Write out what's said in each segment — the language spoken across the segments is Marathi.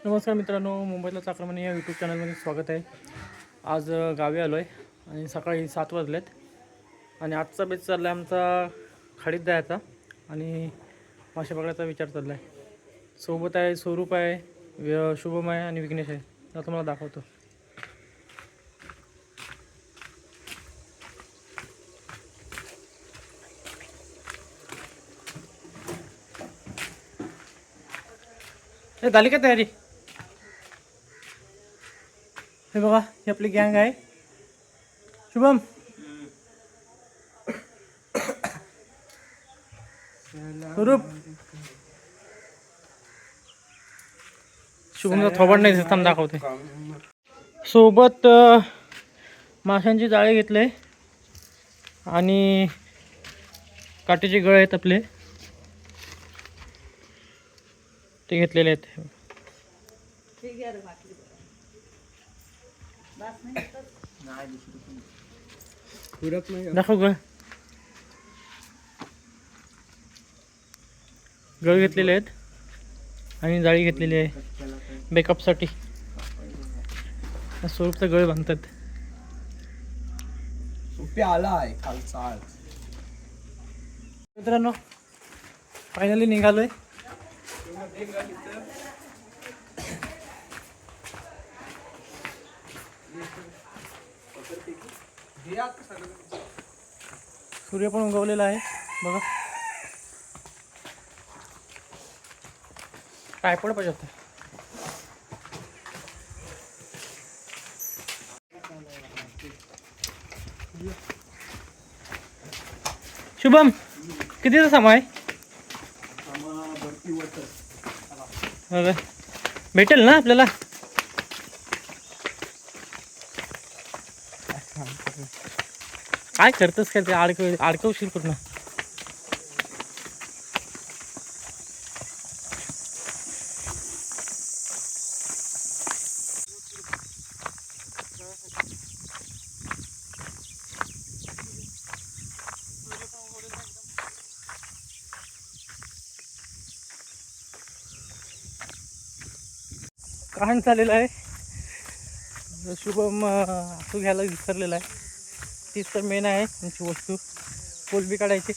नमस्कार मित्रांनो, मुंबईतला चाकरमानी या यूट्यूब चॅनलमध्ये स्वागत आहे. आज गावी आलो आहे आणि सकाळी 7 वाजलेत आणि आजचा बेस चालला आहे आमचा खाडीत जायचा आणि मासे पकडायचा विचार चालला आहे. सोबत आहे स्वरूप आहे, शुभम आहे आणि विघ्नेश आहे. आता तुम्हाला दाखवतो. हे झाली का तयारी? हे बघा, ही आपली गँग आहे. शुभम, स्वरूप, शुभमचा थोबाड नाही दिसत, दाखवते. सोबत माशांची जाळे घेतले आणि काटेचे गळे आहेत आपले, ते घेतलेले आहेत. दाखव गळ गळ घेतलेले आहेत आणि जाळी घेतलेली आहे बॅकअपसाठी. स्वरूपचा गळ बांधतात. आलाय खालचा. मित्रांनो, फायनली निघालोय. सूर्य पण उगवलेला आहे बघा. काय पड पाहिजे होतं. शुभम, कितीचा सामा आहे? भेटेल ना आपल्याला? काय करतोस काय? ते अडकवशील पूर्ण. काहण झालेलं आहे. शुभम आसू घ्यायला विसरलेला आहे. तीच तर मेन आहे त्यांची वस्तू. कोलबी काढायची.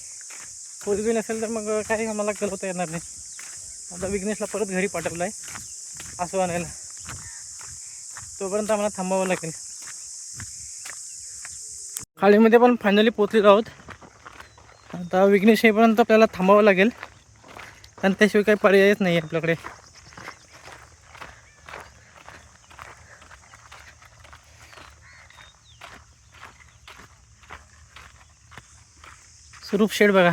कोलबी नसेल तर मग काही आम्हाला गलवता येणार नाही. आता विघ्नेशला परत घरी पाठवलं आहे आसू आणायला. तोपर्यंत आम्हाला थांबावं लागेल. खाडीमध्ये पण फायनली पोचलेलो आहोत. आता विघ्नेश येईपर्यंत आपल्याला थांबावं लागेल, कारण त्याशिवाय काही पर्यायच नाही आहे आपल्याकडे. स्वरूप शेड बघा,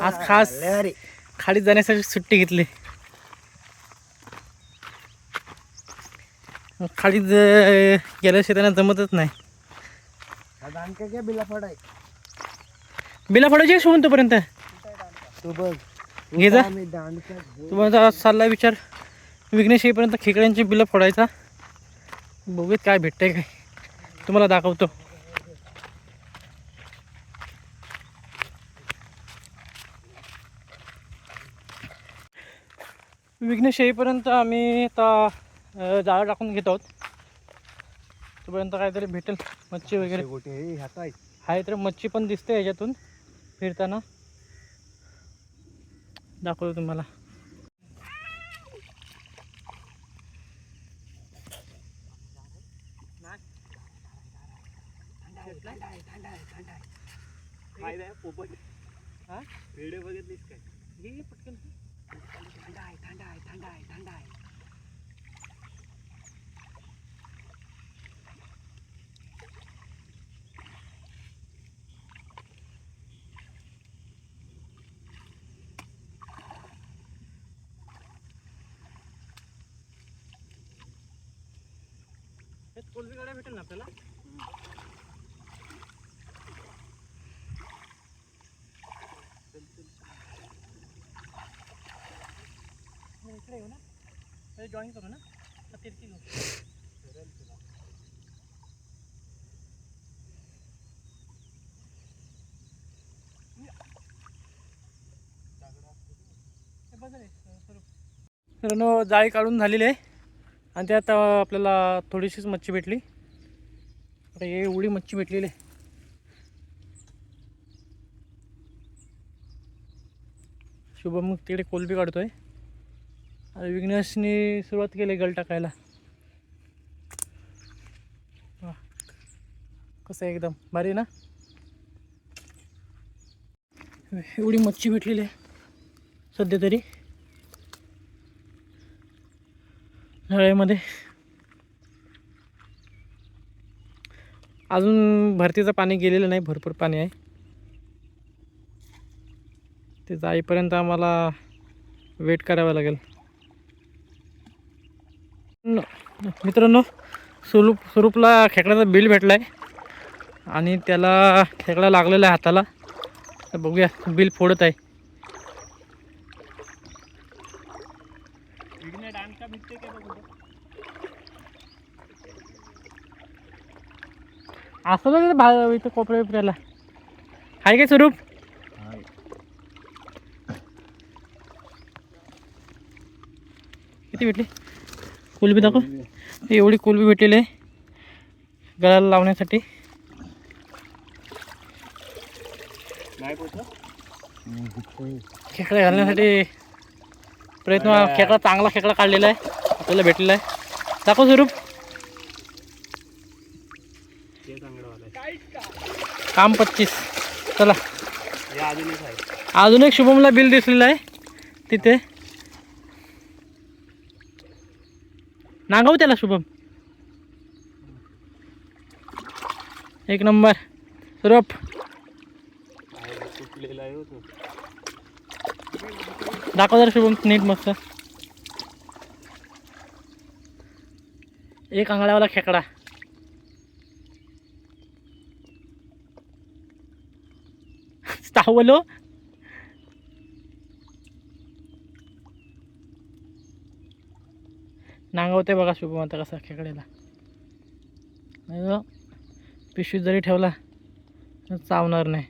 आज खास खाडीत जाण्यासाठी सुट्टी घेतली. खाडीत गेल्याशिवाय त्यांना जमतच नाही. बिला फोडायची शोधून तोपर्यंत घे जा. तुम्हाला चालला विचार विघ्नेश येईपर्यंत खेकड्यांची बिलं फोडायचा. बघूयात काय भेटतंय काय, तुम्हाला दाखवतो. विघ्नेश येईपर्यंत आम्ही आता जाळं टाकून घेत आहोत. तोपर्यंत काहीतरी भेटेल, मच्छी वगैरे आहे तर मच्छी पण दिसते ह्याच्यातून फिरताना. दाखवतो तुम्हाला. व्हिडिओ बघितलीस काय? घे पटकन. थंड आहे, थंड आहे, थंड आहे, थंड आहे. कोलबी गाड्या भेटेल ना आपल्याला? इकडे येऊ ना, जॉईन करू ना, तिरकी घेऊ. बदल आहे स्वरूप. मित्रांनो जाळी काढून झालेली आहे आणि त्यात आपल्याला थोडीशीच मच्छी भेटली. आता हे एवढी मच्छी भेटलेली आहे. शुभम तिकडे कोलबी काढतोय आणि विघ्नेशने सुरुवात केली गल टाकायला. कसं आहे एकदम भारी ना. एवढी मच्छी भेटलेली आहे सध्या तरी नळ्यामध्ये. अजून भरतीचं पाणी गेलेलं नाही, भरपूर पाणी आहे. ते जाईपर्यंत आम्हाला वेट करावं लागेल. मित्रांनो स्वरूपला खेकड्याचा बिल भेटला आहे आणि त्याला खेकडा लागलेला आहे हाताला. तर बघूया बिल फोडत आहे. असं ना इथं कोपऱ्या बिपऱ्याला आहे काय स्वरूप? किती भेटली कोलबी दाखव. एवढी कोलबी भेटलेली आहे गळाला लावण्यासाठी. खेकडा घालण्यासाठी प्रयत्न. खेकडा चांगला खेकडा काढलेला आहे आपल्याला भेटलेला आहे. दाखव स्वरूप. काम 25. चला अजून एक शुभमला बिल दिसलेलं आहे तिथे. नांगव त्याला शुभम. एक नंबर स्वरूप. दाखव जरा शुभम नीट मस्त. एक आंगळावाला खेकडा. तावलो नांगवते बघा शुभम आता कसा खेकड्याला. पिशवीत जरी ठेवला तर चावणार नाही.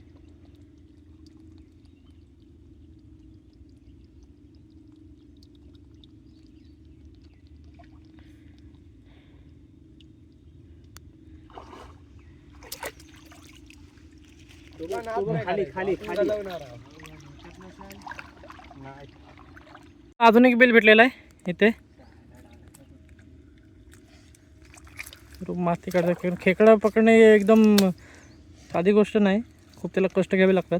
अजून एक बिल भेटलेला आहे इथे. माती काढतात. खेकडा पकडणे एकदम साधी गोष्ट नाही, खूप त्याला कष्ट घ्यावे लागतात.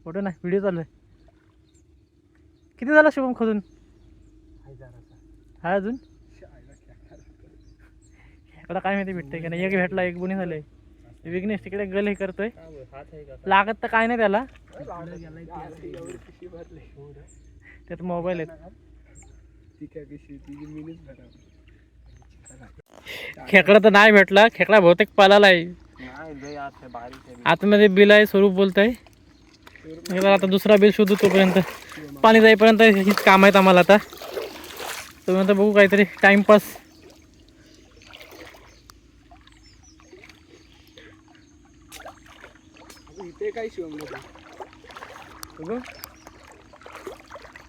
फोटो नाही व्हिडिओ चालू आहे. किती झाला शुभम खोदून? हाय अजून खेकडा काय माहिती भेटतंय का नाही. एक भेटला, एक बुनी झाले. विघ्नेश तिकडे गल हे करतोय. लागत तर काय नाही त्याला. त्यात मोबाईल आहेत. खेकडा तर नाही भेटला. खेकडा बहुतेक पालाला आहे. आतमध्ये बिल आहे स्वरूप बोलतंय. आता दुसरा बिल शोधू. तोपर्यंत पाणी जाईपर्यंत हीच काम आहेत आम्हाला. आता तोपर्यंत बघू काहीतरी टाइमपास.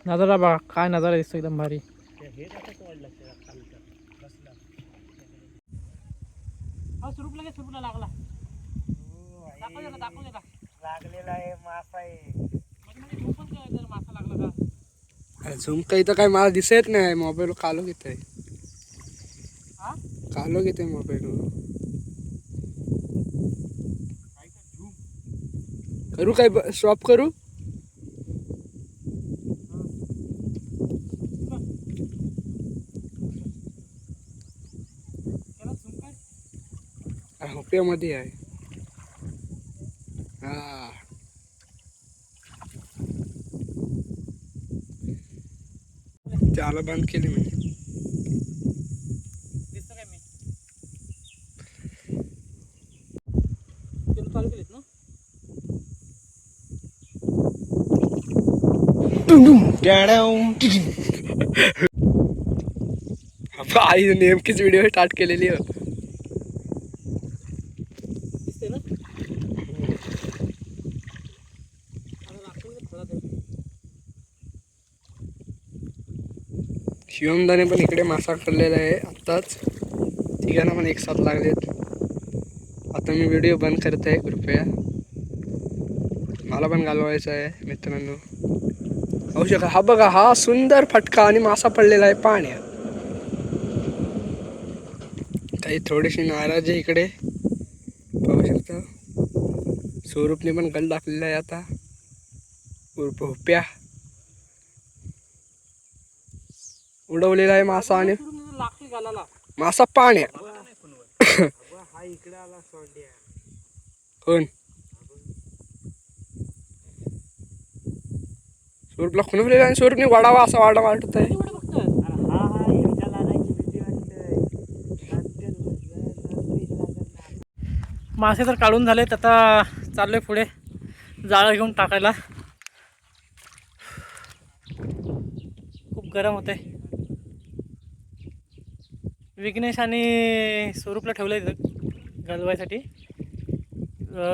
नजारा बघा काय नजारा दिसतो एकदम भारी. स्वरूपला लागला. लागलेला आहे मासा आहे. मासा लागला का? झूम काही तर काय मला दिसत नाही. मोबाईल कालो घेत आहे. कालो घेते मोबाईल. करू काय स्टॉप करू? होप्यामध्ये आहे. हा त्याला बंद केली म्हणजे. दिसतं काय मी चालू केलीत ना. आई नेमकीच व्हिडिओ स्टार्ट केलेली आहे. दिसते ना? आता राखून थोडा ठेव. शिवमदाने पण इकडे मासा खाल्लेला आहे आत्ताच. तिघांना पण एक साथ लागलेत. आता मी व्हिडिओ बंद करत आहे कृपया. मला पण घालवायचं आहे मित्रांनो. होऊ शका. हा बघा, हा सुंदर फटका आणि मासा पडलेला आहे पाण्यात. काही थोडीशी नाराज आहे इकडे पाहू शकता. स्वरूपने पण गल टाकलेला आहे आता. उर्फ हुप्या उडवलेला आहे मासा आणि लागते गालाला. मासा पाण्यात. हा इकडे आला सोंड्या. कोण स्वरूपला खुणवलेला आणि स्वरूपने वाढावा असा वाढा वाटत आहे. मासे तर काढून झालेत. आता चाललोय पुढे जाळं घेऊन टाकायला. खूप गरम होते. विघ्नेश आणि स्वरूपला ठेवलं इथं घालवायसाठी.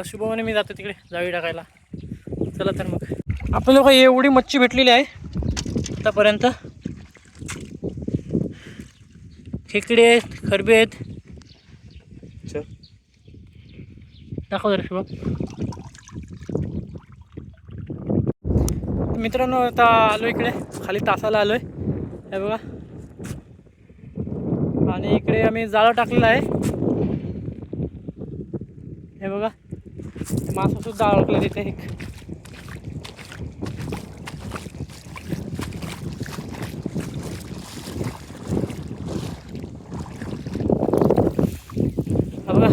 शुभमने मी जातो तिकडे जाळी टाकायला. चला तर मग. आपल्या लोक एवढी मच्छी भेटलेली आहे आतापर्यंत. खेकडे आहेत, खरबे आहेत. दाखव जरा शुभम. मित्रांनो आता आलो इकडे खाली तासाला आलोय. हे बघा. आणि इकडे आम्ही जाळं टाकलेलं आहे. हे बघा मासा सुद्धा अडकला तिथे एक. हा बघा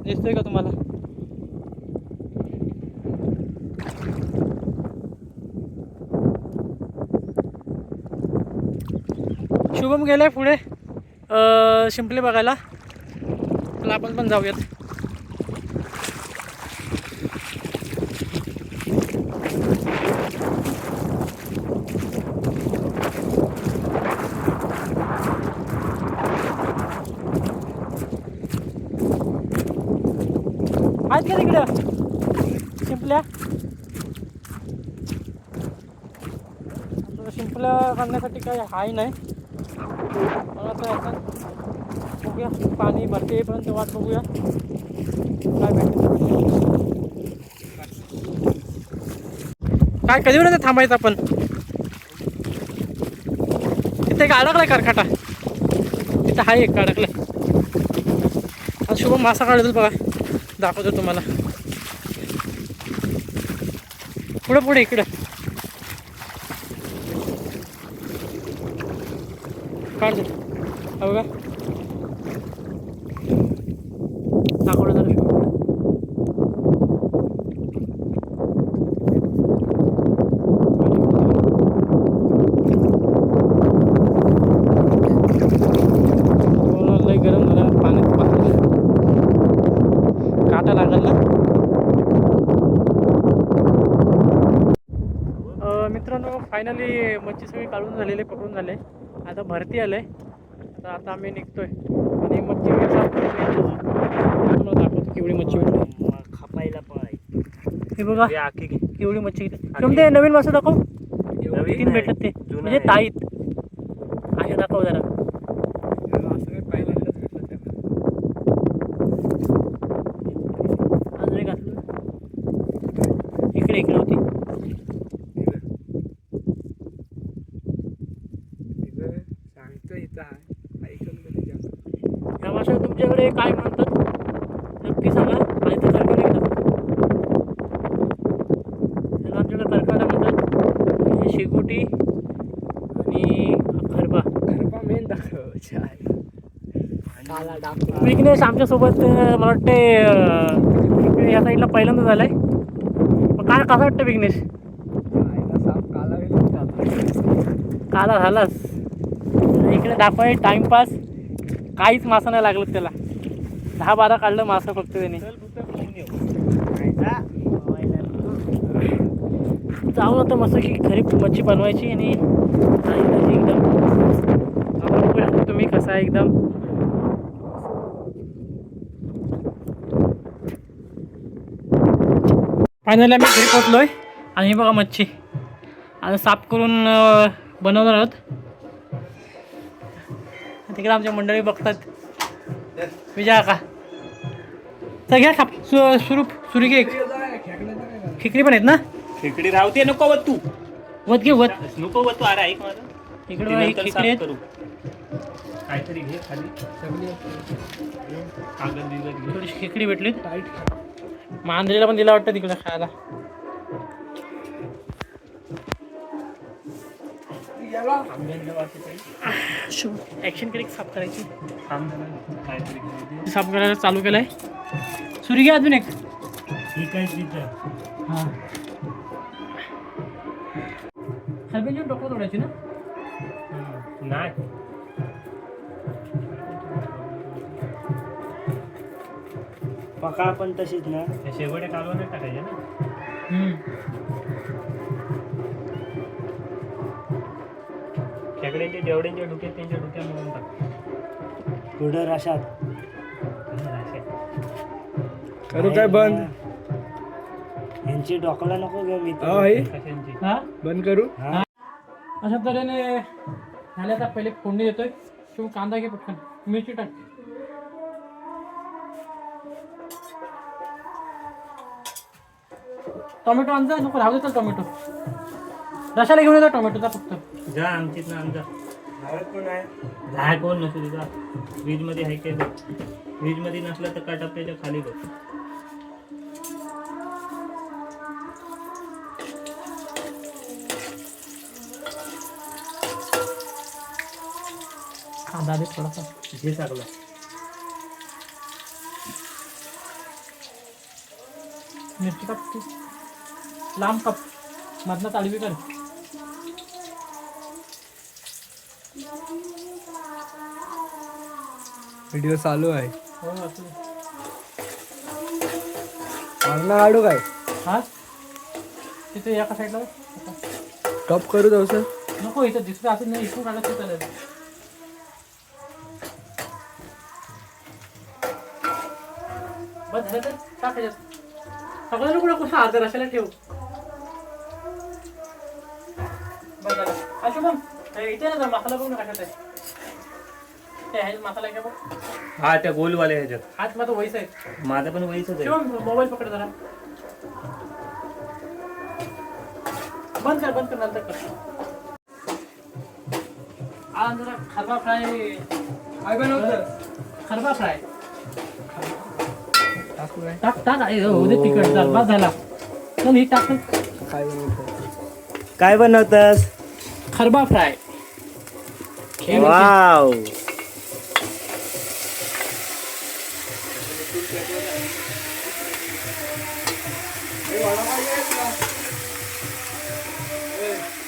दिसतोय का तुम्हाला? शुभम गेलाय पुढे शिंपले बघायला. तर आपण पण जाऊयात. आहेत का तिकडं शिंपल्या? शिंपल्या काढण्यासाठी काही हाय नाही. मला तर याच्यात बघूया पाणी भरते येईपर्यंत वाट बघूया काय भेटते. काय कधीपर्यंत थांबायचं आपण? तिथे एक अडकलाय करकाटा. तिथं हाय एक अडकलाय. आज शुभम मासा काढतो बघा. दाखवतो तुम्हाला. पुढे पुढे इकडं काढ. हो बघा दाखवलं जरा शुभम. लय गरम झालं पाण्यात. काटा लागल ना. मित्रांनो फायनली मच्छी सगळी काढून झालेली पकडून झाले. आता भरती आलंय. आता आम्ही निघतोय आणि मच्छी तुम्हाला दाखवतो केवढी मच्छी भेटली. खापायला पाय. हे बघा केवढी मच्छी. ते नवीन मासे दाखव. 3 भेटत ते म्हणजे ताईत. असे दाखव जरा. अजून एक असलं इकडे इकडे होती. ह्या माशाला तुमच्याकडे काय म्हणतात नक्की सांगा. आणि ते करकट एकदा त्याला आमच्याकडे करकाटा म्हणतात. शेकोटी आणि खरबा. मेन दाखव. विघ्नेश आमच्यासोबत मला वाटते इकडे या साईडला पहिल्यांदा झालाय. मग काय कसं वाटतं विघ्नेश? काला झालास. इकडे दाखवाय टाइमपास. काहीच मासा नाही लागलं त्याला. 10-12 काढलं मासा फक्त त्याने. जाऊन आता मस्त की खरी मच्छी बनवायची आणि एकदम कसा आहे एकदम. फायनली आम्ही घरी पोहोचलोय आणि हे बघा मच्छी आता साफ करून बनवणार आहोत. तिकडे आमच्या मंडळी बघतात. विजया का सगळ्या खाप सुरूप सुरी घे. खेकडी पण आहेत ना. खेकडी राहते नको वत तू वत घे वत नको वत तू. अरे ऐक माझं इकडे ते बघा, ही नंतर खेकडी साफ आहेत. करू. काहीतरी घे खाली कागद बिगद घे. थोडीशी खेकडी भेटली. मांजरीला पण दिला वाटतं तिकडे खायला. ऍक्शन कधी साफ करायची. थांब जरा. काहीतरी घे. साफ करायला चालू केलंय. सुरी घ्या अजून एक. ठीक आहे तिथं. हां हलबेन घेऊन डोकं तोडायची ना. नाही पका पण तशीच ना. शेवटे कालवण टाकायचे ना. खेकड्यांचे जेवढ्यांचे डुके त्यांच्या डुक्या म्हणून टाक. पुढं राशात करू काय बंद. यांची डोकला नको घेऊ मी. हा भाई कशांची हां बंद करू. अशा तऱ्हेने झाल्याचा पहिले फोडणी देतोय. शिव कांदा घे पटकन. मिरची टाक. टोमॅटो आणजा नको राहू देतो टोमॅटो. रशाला घेऊन येतो टोमॅटोचा फक्त. जा आमचीच ना आमचा झाड कोण नसू तुझा. फ्रीज मध्ये आहे काय. फ्रीज मध्ये नसलं तर कटपल्याच्या खाली बघ. कांदा दे थोडासा. जे टाकलं मिरची काप तू. लांब काप. मधनं ताळवी कर. व्हिडिओ चालू आहे. हो असं. मागणं काढू काय. हा तिथे एका साईडला टॉप करू तसं. नको इथं दिसतं असं नाही. इथून काढत ते चालेल. बस झालं तर टाक ह्याच्यात. सगळं नको नको अर्धा रशाला ठेव. बस झालं. असं मग इथे ना जर मसाला बघ ना कशात आहे. ते ह्याच्यात मसाला आहे का बघ. हा त्या गोलवाल्या ह्याच्यात. हात माझं वयस आहे. माझं पण वयच आहे. शिवम मोबाईल पकड जरा. बंद कर नंतर कर. आज जरा खरबा फ्राय. काय बनवतं. खरबा फ्राय टाकू काय. टाक टाक. उद्या तिकट चाल. बस झाला. चल ही टाक. काय बनवतं. काय बनवतस. खरबा फ्राय. वाव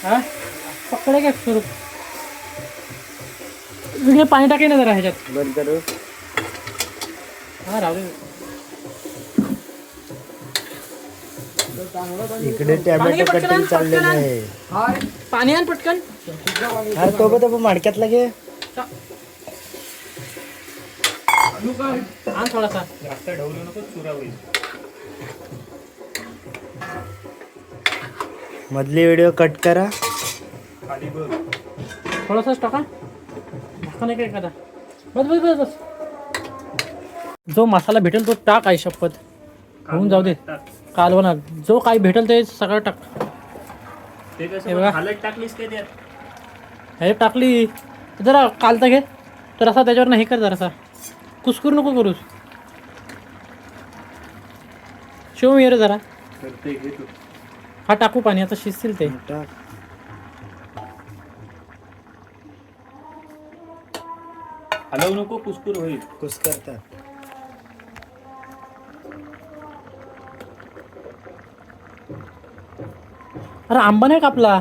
हा पकडे काय स्वरूप. वेगळे पाणी टाके ना जरा ह्याच्यात. बंद करू. हा राहू दे. इकडे पाणी घे टॅमॅटो पटकन, कटिंग चाललेलं पटकन. आहे. हाय. पाणी आण पटकन. अरे तो बघ माडक्यातला घे. आण थोडासा. जास्त ढवलू नको चुरा होईल. मधली व्हिडिओ कट करा. खाली बघ. थोडासाच टाका. टाका नाही काय करा. बस बस बस बस. जो मसाला भेटेल तो टाक. आई शपथ होऊन जाऊ दे. कालवणात जो काही भेटेल ते सगळं टाक. ते हे कसं बघा. हालत टाकलीस काय त्यात. हे टाकली जरा कालता घे. तर असा त्याच्यावर हे कर जरासा. कुसकूर नको करूस. शिवम ये रे जरा. करते घे तू. हा टाकू पाणी आता शिजतील ते. टाक. हलवू नको कुसकुर होईल. कुसकरतात. अरे आंबा नाही कापला.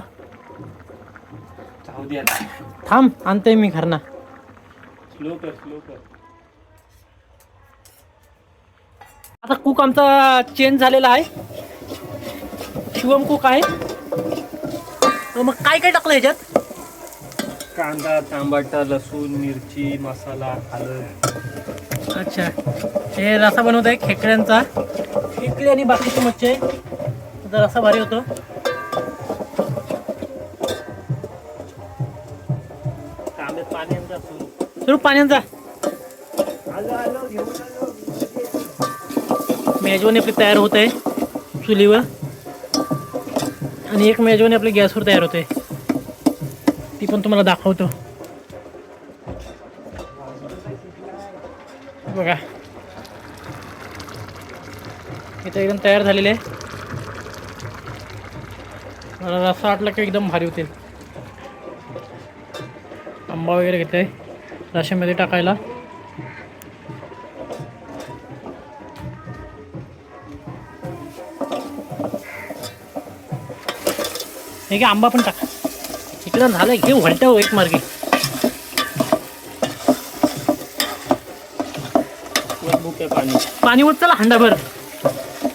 जाऊ दे आता. थांब आणते मी घरना. स्लो कर स्लो कर. आता कुक आमचा चेंज झालेला आहे. शिवम कुक आहे. मग काय काय टाकलं ह्याच्यात. कांदा, टमाटा, लसूण, मिरची, मसाला, हळद. अच्छा, हे रसा बनवत आहे खेकड्यांचा. खेकडी आणि बाकीची मच्छी आहे. त्याचा रसा भारी होतो. तांब्यात पाण्याचा सुरू पाण्याचा मेजवानी आपली तयार होत आहे चुलीवर, आणि एक मेजवानी आपली गॅसवर तयार होते. ती पण तुम्हाला दाखवतो. बघा, इथं एकदम तयार झालेले आहे. मला रस्सा वाटला की एकदम भारी होतील. आंबा वगैरे घेते रश्यामध्ये टाकायला. हे काय आंबा पण टाका. इकडं झालं घे व्हलट्या एक मार्गे. बुके पाणी. पाणी होत चला हंडाभर.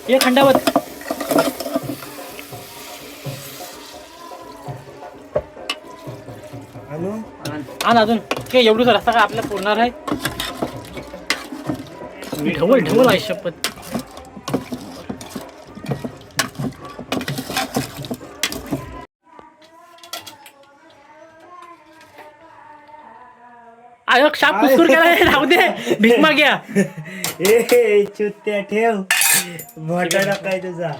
एक हंडाभर. आण अजून काय एवढंच रस्ता का आपल्याला पुरणार आहे. ढवल ढवल आहे शपथ. आयोग शाप कुस्कूर केला राहू दे. भीक घ्या. ए चुत्त्या ठेव. मोठा टाकाय तुझा.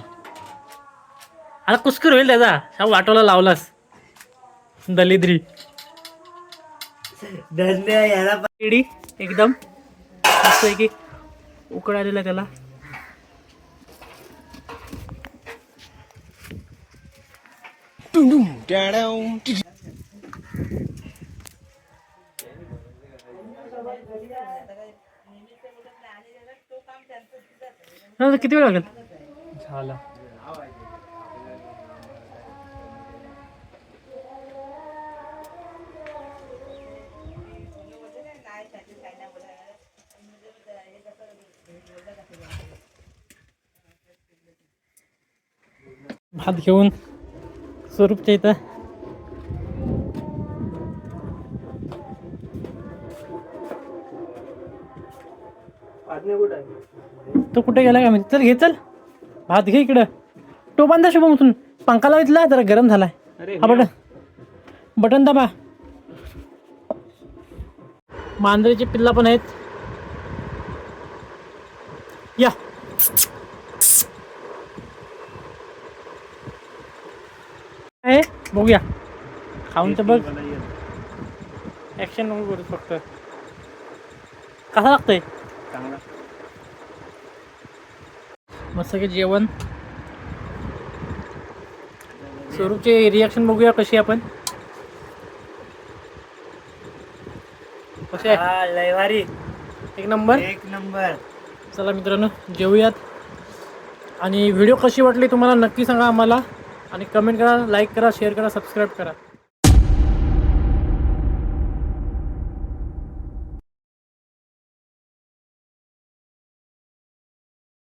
आता कुस्कूर होईल त्याचा. शाप वाटोला लावलास दलिद्री. धन्य याला केडी एकदम मस्त आहे की उकड आलेला त्याला. किती वेळ लागेल. झाला. भात घेऊन स्वरूपच्या इथं तो कुठे गेला का मी. चल घे, चल भात घे. इकडं टोपांदा शुभम उठून पंखा लावितला जरा गरम झालाय. हा बटन दाबा. मांजरीचे पिल्ला पण आहेत. या आहे बघूया खाऊन तर बघ. ऍक्शन नको करू फक्त. कसा लागतंय. चांगला. मस्त की जेवण. स्वरूपचे रिॲक्शन बघूया कशी आपण. कसे आहे. लय भारी. एक नंबर. एक नंबर. चला मित्रांनो जेवूयात. आणि व्हिडिओ कशी वाटली तुम्हाला नक्की सांगा आम्हाला. आणि कमेंट करा, लाईक करा, शेअर करा, सबस्क्राईब करा.